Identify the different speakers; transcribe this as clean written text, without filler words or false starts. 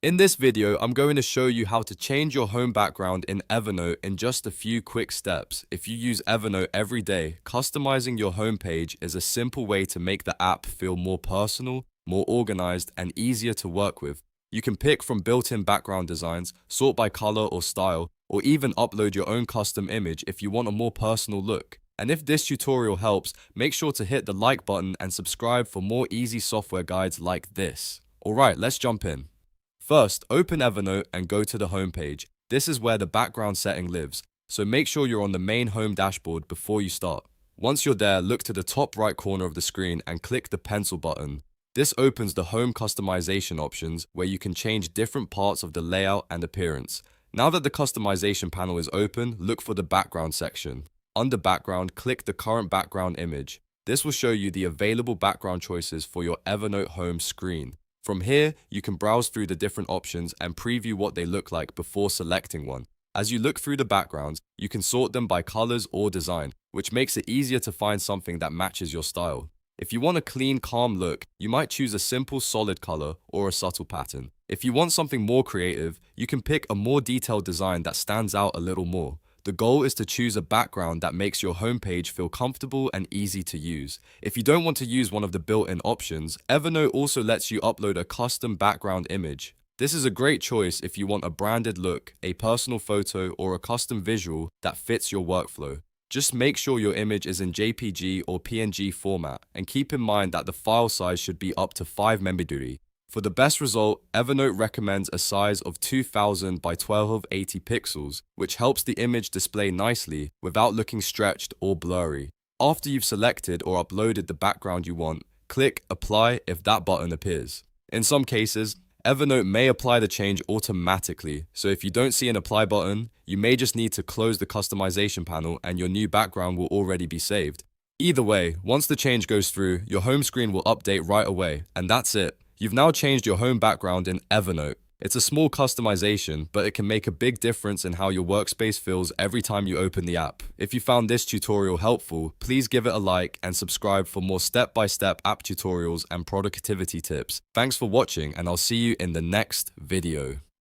Speaker 1: In this video, I'm going to show you how to change your home background in Evernote in just a few quick steps. If you use Evernote every day, customizing your home page is a simple way to make the app feel more personal, more organized, and easier to work with. You can pick from built-in background designs, sort by color or style, or even upload your own custom image if you want a more personal look. And if this tutorial helps, make sure to hit the like button and subscribe for more easy software guides like this. Alright, let's jump in. First, open Evernote and go to the home page. This is where the background setting lives, so make sure you're on the main home dashboard before you start. Once you're there, look to the top right corner of the screen and click the pencil button. This opens the home customization options where you can change different parts of the layout and appearance. Now that the customization panel is open, look for the background section. Under background, click the current background image. This will show you the available background choices for your Evernote home screen. From here, you can browse through the different options and preview what they look like before selecting one. As you look through the backgrounds, you can sort them by colors or design, which makes it easier to find something that matches your style. If you want a clean, calm look, you might choose a simple, solid color or a subtle pattern. If you want something more creative, you can pick a more detailed design that stands out a little more. The goal is to choose a background that makes your homepage feel comfortable and easy to use. If you don't want to use one of the built-in options, Evernote also lets you upload a custom background image. This is a great choice if you want a branded look, a personal photo, or a custom visual that fits your workflow. Just make sure your image is in JPG or PNG format, and keep in mind that the file size should be up to 5 MB. For the best result, Evernote recommends a size of 2000 by 1280 pixels, which helps the image display nicely without looking stretched or blurry. After you've selected or uploaded the background you want, click Apply if that button appears. In some cases, Evernote may apply the change automatically, so if you don't see an Apply button, you may just need to close the customization panel and your new background will already be saved. Either way, once the change goes through, your home screen will update right away, and that's it. You've now changed your home background in Evernote. It's a small customization, but it can make a big difference in how your workspace feels every time you open the app. If you found this tutorial helpful, please give it a like and subscribe for more step-by-step app tutorials and productivity tips. Thanks for watching, and I'll see you in the next video.